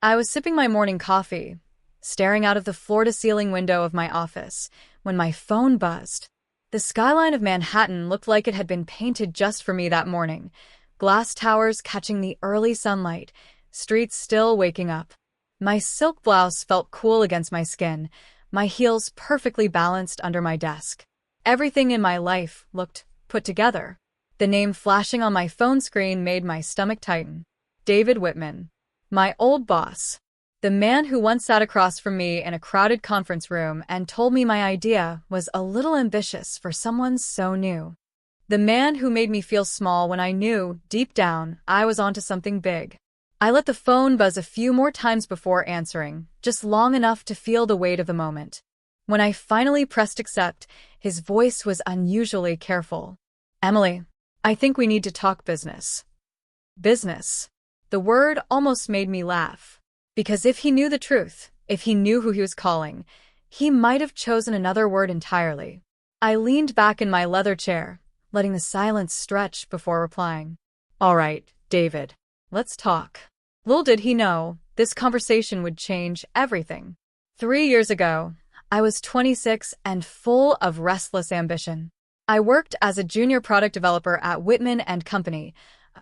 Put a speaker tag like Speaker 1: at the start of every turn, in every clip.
Speaker 1: I was sipping my morning coffee, staring out of the floor-to-ceiling window of my office, when my phone buzzed. The skyline of Manhattan looked like it had been painted just for me that morning. Glass towers catching the early sunlight, streets still waking up. My silk blouse felt cool against my skin, my heels perfectly balanced under my desk. Everything in my life looked put together. The name flashing on my phone screen made my stomach tighten. David Whitman. My old boss. The man who once sat across from me in a crowded conference room and told me my idea was a little ambitious for someone so new. The man who made me feel small when I knew, deep down, I was onto something big. I let the phone buzz a few more times before answering, just long enough to feel the weight of the moment. When I finally pressed accept, his voice was unusually careful. "Emily, I think we need to talk business." Business. The word almost made me laugh. Because if he knew the truth, if he knew who he was calling, he might have chosen another word entirely. I leaned back in my leather chair, letting the silence stretch before replying. "All right, David, let's talk." Little did he know, this conversation would change everything. 3 years ago, I was 26 and full of restless ambition. I worked as a junior product developer at Whitman & Company,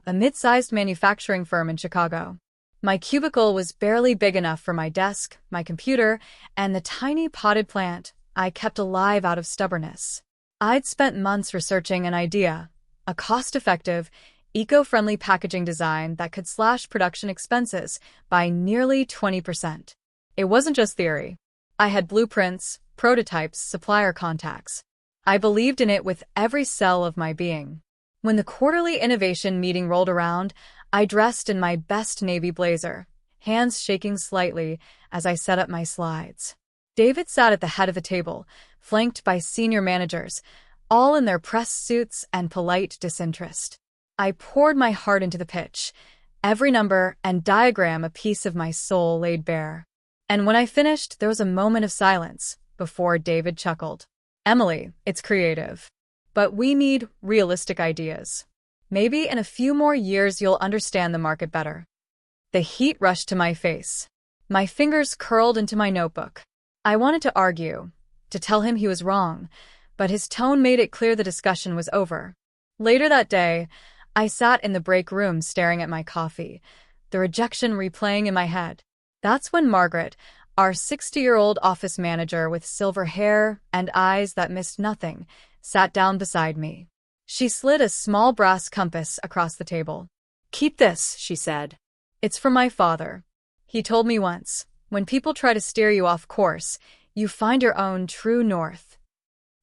Speaker 1: a mid-sized manufacturing firm in Chicago. My cubicle was barely big enough for my desk, my computer, and the tiny potted plant I kept alive out of stubbornness. I'd spent months researching an idea, a cost-effective, eco-friendly packaging design that could slash production expenses by nearly 20%. It wasn't just theory. I had blueprints, prototypes, supplier contacts. I believed in it with every cell of my being. When the quarterly innovation meeting rolled around, I dressed in my best navy blazer, hands shaking slightly as I set up my slides. David sat at the head of the table, flanked by senior managers, all in their press suits and polite disinterest. I poured my heart into the pitch, every number and diagram a piece of my soul laid bare. And when I finished, there was a moment of silence before David chuckled. "Emily, it's creative. But we need realistic ideas. Maybe in a few more years you'll understand the market better." The heat rushed to my face. My fingers curled into my notebook. I wanted to argue, to tell him he was wrong, but his tone made it clear the discussion was over. Later that day, I sat in the break room staring at my coffee, the rejection replaying in my head. That's when Margaret, our 60-year-old office manager with silver hair and eyes that missed nothing, sat down beside me. She slid a small brass compass across the table. "Keep this," she said. "It's from my father. He told me once, when people try to steer you off course, you find your own true north."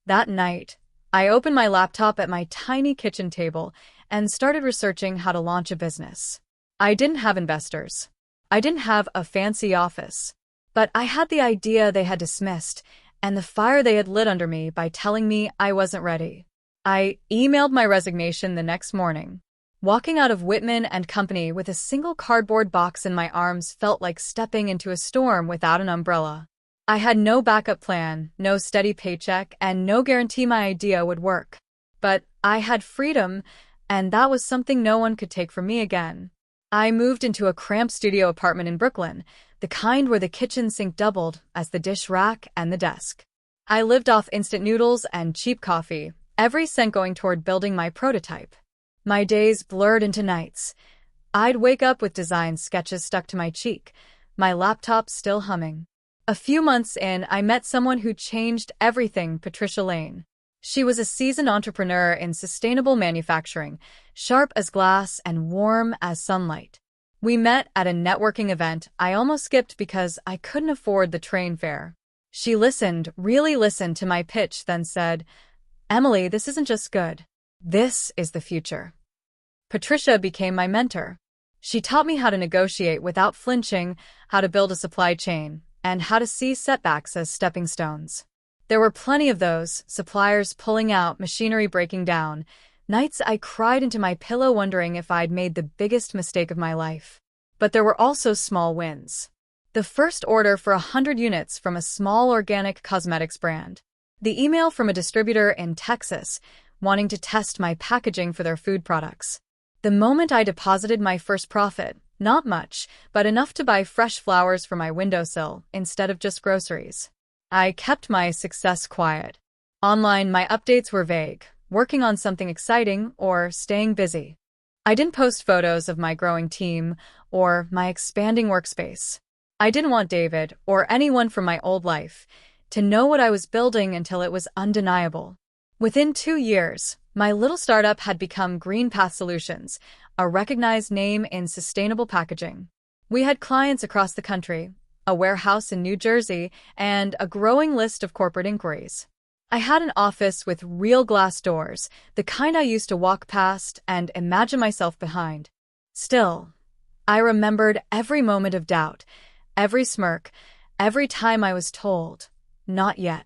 Speaker 1: That night, I opened my laptop at my tiny kitchen table and started researching how to launch a business. I didn't have investors. I didn't have a fancy office. But I had the idea they had dismissed, and the fire they had lit under me by telling me I wasn't ready. I emailed my resignation the next morning. Walking out of Whitman & Company with a single cardboard box in my arms felt like stepping into a storm without an umbrella. I had no backup plan, no steady paycheck, and no guarantee my idea would work. But I had freedom, and that was something no one could take from me again. I moved into a cramped studio apartment in Brooklyn, the kind where the kitchen sink doubled as the dish rack and the desk. I lived off instant noodles and cheap coffee, every cent going toward building my prototype. My days blurred into nights. I'd wake up with design sketches stuck to my cheek, my laptop still humming. A few months in, I met someone who changed everything, Patricia Lane. She was a seasoned entrepreneur in sustainable manufacturing, sharp as glass and warm as sunlight. We met at a networking event I almost skipped because I couldn't afford the train fare. She listened, really listened to my pitch, then said, "Emily, this isn't just good. This is the future." Patricia became my mentor. She taught me how to negotiate without flinching, how to build a supply chain, and how to see setbacks as stepping stones. There were plenty of those, suppliers pulling out, machinery breaking down, nights I cried into my pillow wondering if I'd made the biggest mistake of my life. But there were also small wins. The first order for 100 units from a small organic cosmetics brand. The email from a distributor in Texas wanting to test my packaging for their food products. The moment I deposited my first profit, Not much, but enough to buy fresh flowers for my windowsill instead of just groceries. I kept my success quiet. Online, my updates were vague, working on something exciting or staying busy. I didn't post photos of my growing team or my expanding workspace. I didn't want David or anyone from my old life to know what I was building until it was undeniable. Within 2 years, my little startup had become Green Path Solutions, a recognized name in sustainable packaging. We had clients across the country, a warehouse in New Jersey, and a growing list of corporate inquiries. I had an office with real glass doors, the kind I used to walk past and imagine myself behind. Still, I remembered every moment of doubt, every smirk, every time I was told, "Not yet."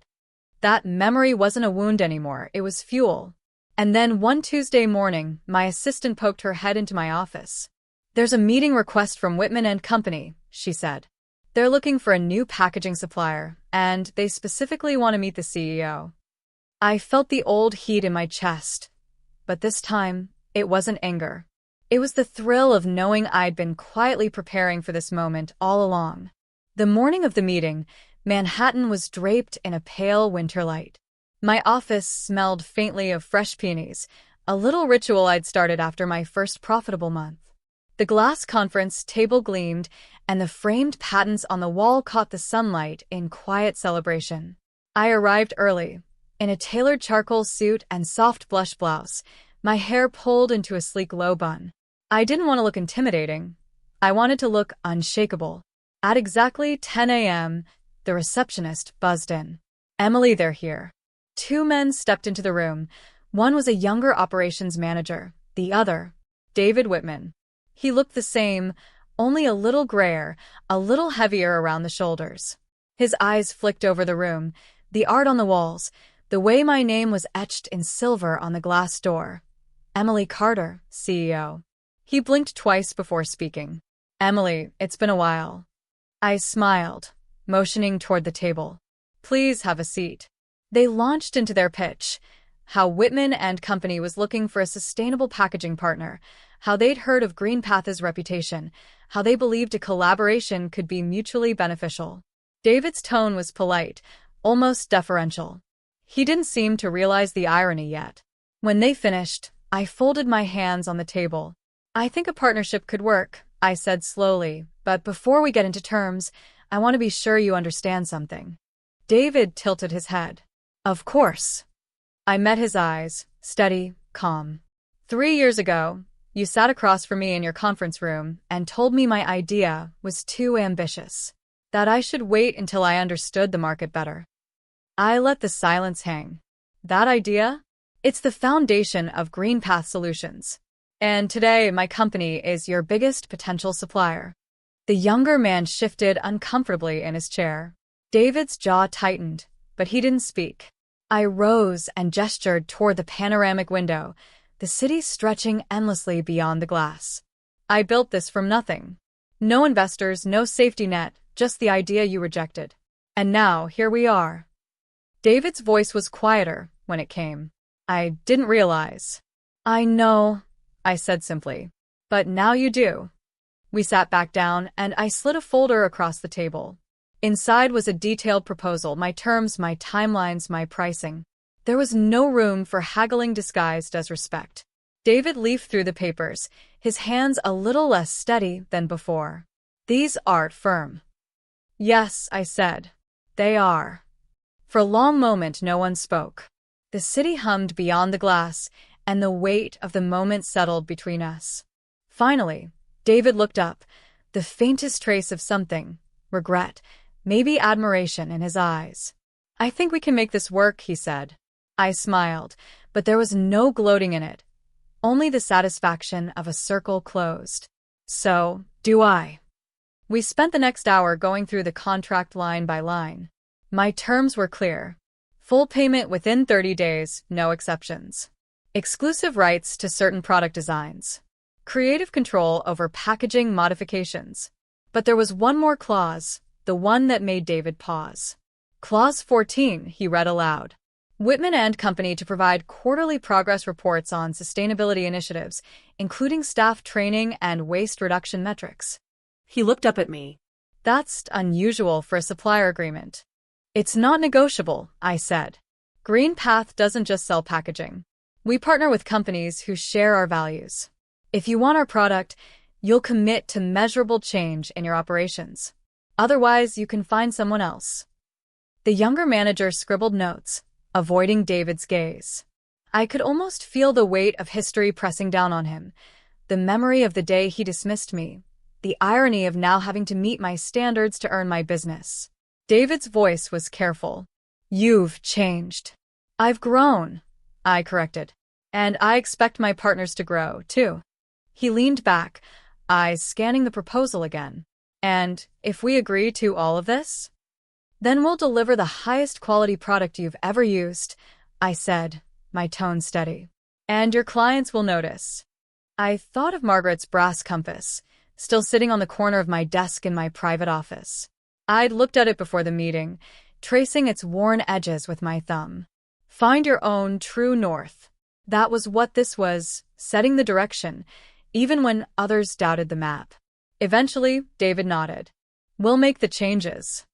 Speaker 1: That memory wasn't a wound anymore, it was fuel. And then one Tuesday morning, my assistant poked her head into my office. "There's a meeting request from Whitman and Company," she said. "They're looking for a new packaging supplier, and they specifically want to meet the CEO." I felt the old heat in my chest, but this time, it wasn't anger. It was the thrill of knowing I'd been quietly preparing for this moment all along. The morning of the meeting, Manhattan was draped in a pale winter light. My office smelled faintly of fresh peonies, a little ritual I'd started after my first profitable month. The glass conference table gleamed, and the framed patents on the wall caught the sunlight in quiet celebration. I arrived early, in a tailored charcoal suit and soft blush blouse, my hair pulled into a sleek low bun. I didn't want to look intimidating. I wanted to look unshakable. At exactly 10 a.m., the receptionist buzzed in. "Emily, they're here." 2 men stepped into the room. One was a younger operations manager, the other, David Whitman. He looked the same, only a little grayer, a little heavier around the shoulders. His eyes flicked over the room, the art on the walls, the way my name was etched in silver on the glass door. "Emily Carter, CEO." He blinked twice before speaking. "Emily, it's been a while." I smiled, motioning toward the table. "Please have a seat." They launched into their pitch, how Whitman and Company was looking for a sustainable packaging partner, how they'd heard of GreenPath's reputation, how they believed a collaboration could be mutually beneficial. David's tone was polite, almost deferential. He didn't seem to realize the irony yet. When they finished, I folded my hands on the table. "I think a partnership could work," I said slowly, "but before we get into terms, I want to be sure you understand something." David tilted his head. "Of course." I met his eyes, steady, calm. 3 years ago, you sat across from me in your conference room and told me my idea was too ambitious, that I should wait until I understood the market better. I let the silence hang. That idea? It's the foundation of Green Path Solutions. And today, my company is your biggest potential supplier. The younger man shifted uncomfortably in his chair. David's jaw tightened, but he didn't speak. I rose and gestured toward the panoramic window, the city stretching endlessly beyond the glass. "I built this from nothing. No investors, no safety net, just the idea you rejected. And now, here we are." David's voice was quieter when it came. "I didn't realize." "I know," I said simply. "But now you do." We sat back down, and I slid a folder across the table. Inside was a detailed proposal, my terms, my timelines, my pricing. There was no room for haggling disguised as respect. David leafed through the papers, his hands a little less steady than before. "These aren't firm." "Yes," I said. "They are." For a long moment no one spoke. The city hummed beyond the glass, and the weight of the moment settled between us. Finally, David looked up, the faintest trace of something, regret, maybe admiration in his eyes. "I think we can make this work," he said. I smiled, but there was no gloating in it, only the satisfaction of a circle closed. "So, do I." We spent the next hour going through the contract line by line. My terms were clear. Full payment within 30 days, no exceptions. Exclusive rights to certain product designs. Creative control over packaging modifications. But there was one more clause, the one that made David pause. Clause 14, he read aloud. Whitman and Company to provide quarterly progress reports on sustainability initiatives, including staff training and waste reduction metrics.
Speaker 2: He looked up at me.
Speaker 1: That's unusual for a supplier agreement. It's not negotiable, I said. Green Path doesn't just sell packaging. We partner with companies who share our values. If you want our product, you'll commit to measurable change in your operations. Otherwise, you can find someone else. The younger manager scribbled notes, avoiding David's gaze. I could almost feel the weight of history pressing down on him, the memory of the day he dismissed me, the irony of now having to meet my standards to earn my business. David's voice was careful. You've changed. I've grown, I corrected. And I expect my partners to grow, too. He leaned back, eyes scanning the proposal again. And if we agree to all of this, then we'll deliver the highest quality product you've ever used, I said, my tone steady. And your clients will notice. I thought of Margaret's brass compass, still sitting on the corner of my desk in my private office. I'd looked at it before the meeting, tracing its worn edges with my thumb. Find your own true north. That was what this was, setting the direction, even when others doubted the map. Eventually, David nodded. We'll make the changes.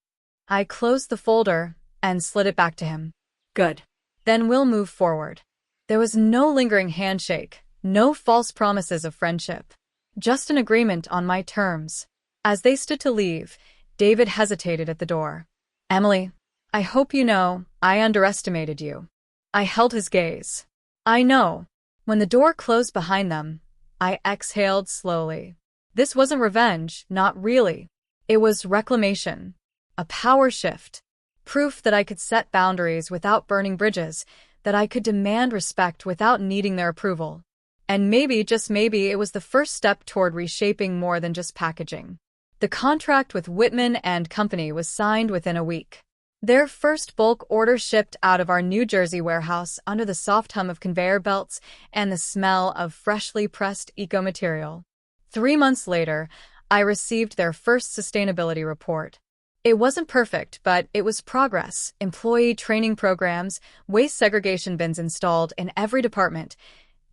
Speaker 1: I closed the folder and slid it back to him.
Speaker 2: Good.
Speaker 1: Then we'll move forward. There was no lingering handshake, no false promises of friendship. Just an agreement on my terms. As they stood to leave, David hesitated at the door. Emily, I hope you know I underestimated you. I held his gaze. I know. When the door closed behind them, I exhaled slowly. This wasn't revenge, not really. It was reclamation. A power shift. Proof that I could set boundaries without burning bridges, that I could demand respect without needing their approval. And maybe, just maybe, it was the first step toward reshaping more than just packaging. The contract with Whitman and Company was signed within a week. Their first bulk order shipped out of our New Jersey warehouse under the soft hum of conveyor belts and the smell of freshly pressed eco-material. 3 months later, I received their first sustainability report. It wasn't perfect, but it was progress. Employee training programs, waste segregation bins installed in every department,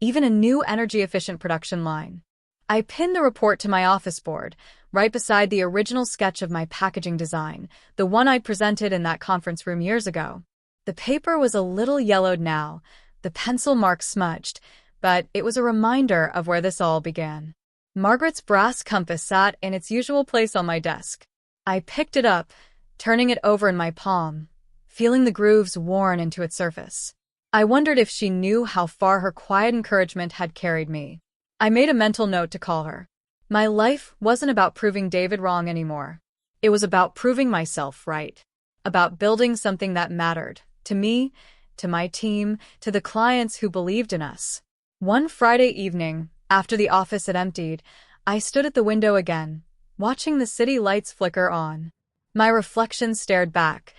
Speaker 1: even a new energy-efficient production line. I pinned the report to my office board, right beside the original sketch of my packaging design, the one I'd presented in that conference room years ago. The paper was a little yellowed now, the pencil mark smudged, but it was a reminder of where this all began. Margaret's brass compass sat in its usual place on my desk. I picked it up, turning it over in my palm, feeling the grooves worn into its surface. I wondered if she knew how far her quiet encouragement had carried me. I made a mental note to call her. My life wasn't about proving David wrong anymore. It was about proving myself right. About building something that mattered, to me, to my team, to the clients who believed in us. One Friday evening, after the office had emptied, I stood at the window again, watching the city lights flicker on. My reflection stared back,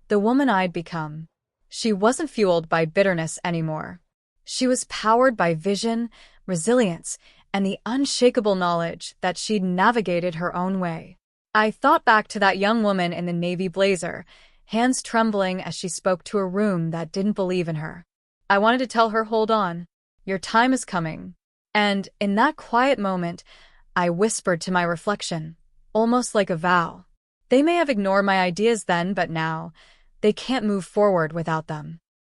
Speaker 1: the woman I'd become. She wasn't fueled by bitterness anymore. She was powered by vision, resilience, and the unshakable knowledge that she'd navigated her own way. I thought back to that young woman in the navy blazer, hands trembling as she spoke to a room that didn't believe in her. I wanted to tell her, hold on, your time is coming. And in that quiet moment, I whispered to my reflection, almost like a vow. They may have ignored my ideas then, but now, they can't move forward without them.